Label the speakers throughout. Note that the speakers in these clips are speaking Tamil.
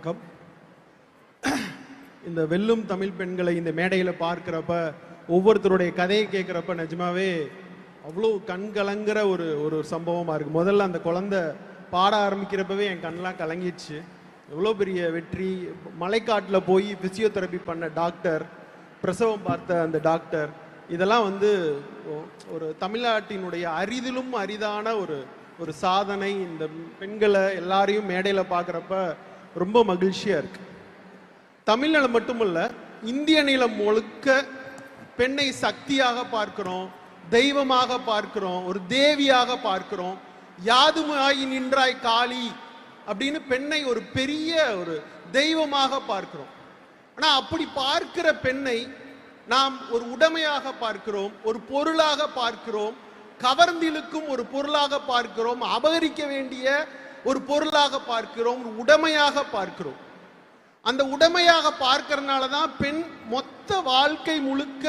Speaker 1: வணக்கம். இந்த வெல்லும் தமிழ் பெண்களை இந்த மேடையில் பார்க்கிறப்ப ஒவ்வொருத்தருடைய கதையை கேட்குறப்ப நிஜமாவே அவ்வளோ கண் கலங்குற ஒரு சம்பவமாக இருக்குது. முதல்ல அந்த குழந்தை பாட ஆரம்பிக்கிறப்பவே என் கண்ணெலாம் கலங்கிடுச்சு. எவ்வளோ பெரிய வெற்றி! மலைக்காட்டில் போய் ஃபிசியோதெரப்பி பண்ண டாக்டர், பிரசவம் பார்த்த அந்த டாக்டர், இதெல்லாம் ஒரு தமிழ்நாட்டினுடைய அரிதிலும் அரிதான ஒரு சாதனை. இந்த பெண்களை எல்லாரையும் மேடையில் பார்க்குறப்ப ரொம்ப மகிழ்ச்சியாக இருக்கு. தமிழ்நிலம் மட்டுமல்ல, இந்திய நிலம் முழுக்க பெண்ணை சக்தியாக பார்க்கிறோம், தெய்வமாக பார்க்கிறோம், ஒரு தேவியாக பார்க்கிறோம். யாதுமாய் நின்றாய் காளி அப்படின்னு பெண்ணை ஒரு பெரிய ஒரு தெய்வமாக பார்க்கிறோம். ஆனா அப்படி பார்க்கிற பெண்ணை நாம் ஒரு உடைமையாக பார்க்கிறோம், ஒரு பொருளாக பார்க்கிறோம், கவர்ந்திழுக்கும் ஒரு பொருளாக பார்க்கிறோம், அபகரிக்க வேண்டிய ஒரு பொருளாக பார்க்கிறோம், உடைமையாக பார்க்கிறோம். அந்த உடைமையாக பார்க்கறதுனால தான் பெண் மொத்த வாழ்க்கை முழுக்க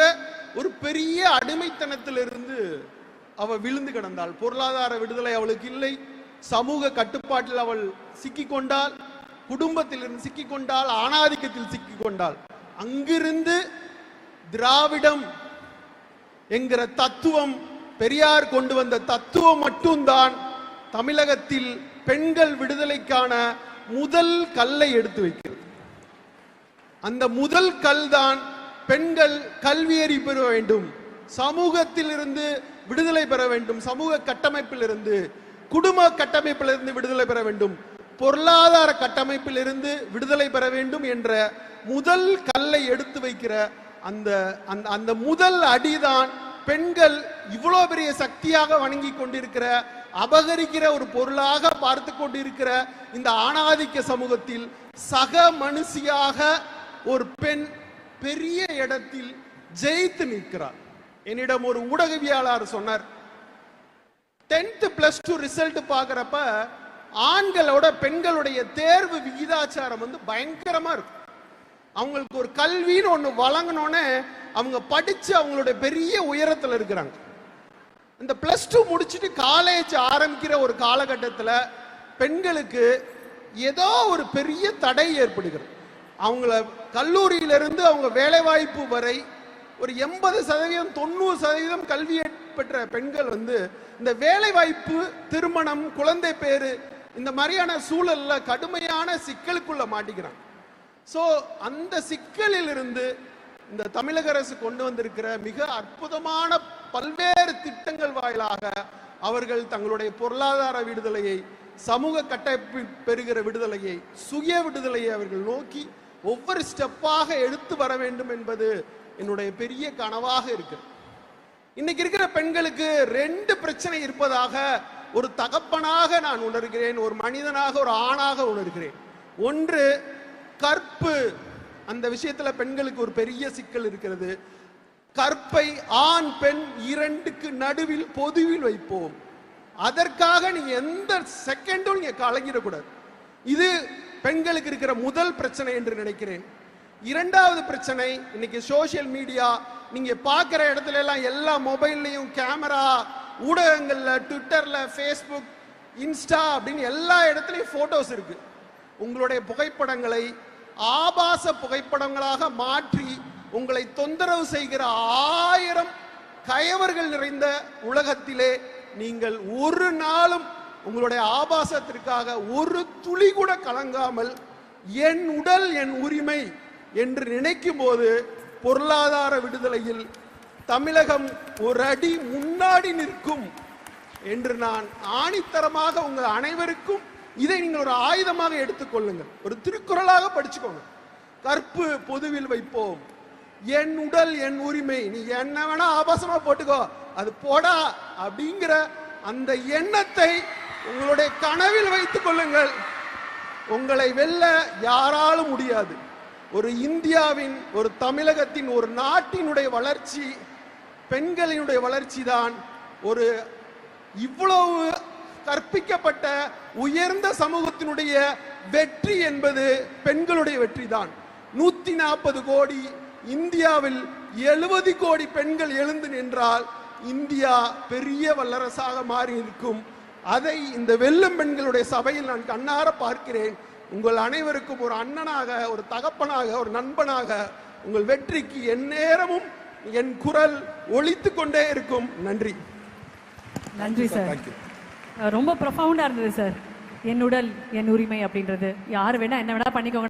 Speaker 1: ஒரு பெரிய அடிமைத்தனத்திலிருந்து அவ விழுந்து கிடந்தாள். பொருளாதார விடுதலை அவளுக்கு இல்லை, சமூக கட்டுப்பாட்டில் அவள் சிக்கிக்கொண்டாள், குடும்பத்திலிருந்து சிக்கிக்கொண்டாள், ஆணாதிக்கத்தில் சிக்கிக்கொண்டாள். அங்கிருந்து திராவிடம் என்கிற தத்துவம், பெரியார் கொண்டு வந்த தத்துவம் மட்டும்தான் தமிழகத்தில் பெண்கள் விடுதலைக்கான முதல் கல்லை எடுத்து வைக்கிறது. அந்த முதல் கல் தான் பெண்கள் கல்வியறி பெற வேண்டும், சமூகத்தில் இருந்து விடுதலை பெற வேண்டும், சமூக கட்டமைப்பில் இருந்து, குடும்ப கட்டமைப்பில் இருந்து விடுதலை பெற வேண்டும், பொருளாதார கட்டமைப்பில் இருந்து விடுதலை பெற வேண்டும் என்ற முதல் கல்லை எடுத்து வைக்கிற அந்த முதல் அடிதான் பெண்கள் இவ்வளோ பெரிய சக்தியாக வணங்கி கொண்டிருக்கிற, அபகரிக்கிற ஒரு பொருளாக பார்த்து கொண்டிருக்கிற இந்த ஆணாதிக்க சமூகத்தில் சக மனுஷியாக ஒரு பெண் பெரிய இடத்தில் ஜெயித்து நிற்கிறார். என்னிடம் ஒரு ஊடகவியலாளர் சொன்னார், 10th +2 ரிசல்ட் பார்க்கிறப்ப ஆண்களோட பெண்களுடைய தேர்வு விகிதாச்சாரம் பயங்கரமா இருக்கும். அவங்களுக்கு ஒரு கல்வின்னு ஒண்ணு வழங்கணும்னு அவங்க படிச்சு அவங்களுடைய பெரிய உயரத்தில் இருக்கிறாங்க. இந்த +2 முடிச்சுட்டு காலேஜ் ஆரம்பிக்கிற ஒரு காலகட்டத்தில் பெண்களுக்கு ஏதோ ஒரு பெரிய தடை ஏற்படுகிறது. அவங்கள கல்லூரியிலிருந்து அவங்க வேலை வாய்ப்பு வரை ஒரு 80% 90% கல்வி பெற்ற பெண்கள் இந்த வேலை வாய்ப்பு, திருமணம், குழந்தை பேரு இந்த மாதிரியான சூழல்ல கடுமையான சிக்கலுக்குள்ள மாட்டிக்கிறாங்க. ஸோ அந்த சிக்கலில் இருந்து இந்த தமிழக அரசு கொண்டு வந்திருக்கிற மிக அற்புதமான பல்வேறு திட்டங்கள் வாயிலாக அவர்கள் தங்களுடைய பொருளாதார விடுதலையை, சமூக கட்டமைப்பு பெறுகிற விடுதலையை, சுய விடுதலையை அவர்கள் நோக்கி ஒவ்வொரு ஸ்டெப்பாக எடுத்து வர வேண்டும் என்பது என்னுடைய பெரிய கனவாக இருக்கு. இன்னைக்கு இருக்கிற பெண்களுக்கு 2 பிரச்சனை இருப்பதாக ஒரு தகப்பனாக நான் உணர்கிறேன், ஒரு மனிதனாக, ஒரு ஆணாக உணர்கிறேன். ஒன்று, கற்பு. அந்த விஷயத்துல பெண்களுக்கு ஒரு பெரிய சிக்கல் இருக்கிறது. கற்பை ஆண் பெண் 2க்கு நடுவில் பொதுவில் வைப்போம். அதற்காக நீங்க எந்த செகண்டும் நீங்க கலங்கிடக்கூடாது. இது பெண்களுக்கு இருக்கிற முதல் பிரச்சனை என்று நினைக்கிறேன். 2வது பிரச்சனை, இன்னைக்கு சோசியல் மீடியா, நீங்க பார்க்கிற இடத்துல எல்லாம் எல்லா மொபைல்லையும் கேமரா, ஊடகங்கள்ல, ட்விட்டர்ல, ஃபேஸ்புக், இன்ஸ்டா அப்படின்னு எல்லா இடத்துலையும் போட்டோஸ் இருக்கு. உங்களுடைய புகைப்படங்களை ஆபாச புகைப்படங்களாக மாற்றி உங்களை தொந்தரவு செய்கிற 1000 கயவர்கள் நிறைந்த உலகத்திலே நீங்கள் ஒரு நாளும் உங்களுடைய ஆபாசத்திற்காக ஒரு துளி கூட கலங்காமல் என் உடல் என் உரிமை என்று நினைக்கும் போது பொருளாதார விடுதலையில் தமிழகம் ஒரு அடி முன்னாடி நிற்கும் என்று நான் ஆணித்தரமாக உங்கள் அனைவருக்கும் இதை நீங்கள் ஒரு ஆயுதமாக எடுத்துக்கொள்ளுங்கள், ஒரு திருக்குறளாக படிச்சுக்கோங்க. கற்பு பொதுவில் வைப்போம், என் உடல் என் உரிமை, நீ என்ன வேணா ஆபாசமா போட்டுக்கோ, அது போடா அப்படிங்கிற அந்த எண்ணத்தை உங்களுடைய கனவில் வைத்துக் கொள்ளுங்கள். உங்களை வெல்ல யாராலும் முடியாது. ஒரு இந்தியாவின், ஒரு தமிழகத்தின், ஒரு நாட்டினுடைய வளர்ச்சி, பெண்களினுடைய வளர்ச்சி தான் ஒரு இவ்வளவு கற்பிக்கப்பட்ட உயர்ந்த சமூகத்தினுடைய வெற்றி என்பது பெண்களுடைய வெற்றி தான். 140 கோடி இந்தியாவில் 70 கோடி பெண்கள் எழுந்து நின்றால் இந்தியா பெரிய வல்லரசாக மாறி இருக்கும். அதை இந்த வெல்லும் பெண்களுடைய சபையில் நான் கண்ணார பார்க்கிறேன். உங்கள் அனைவருக்கும் ஒரு அண்ணனாக, ஒரு தகப்பனாக, ஒரு நண்பனாக உங்கள் வெற்றிக்கு எந்நேரமும் என் குரல் ஒலித்து கொண்டே இருக்கும். நன்றி.
Speaker 2: நன்றி சார். ரொம்ப ப்ரொஃபவுண்டா இருந்தது சார். என் உடல் என் உரிமை அப்படின்றது. யார் வேணா என்ன வேணா பண்ணிக்கோங்க.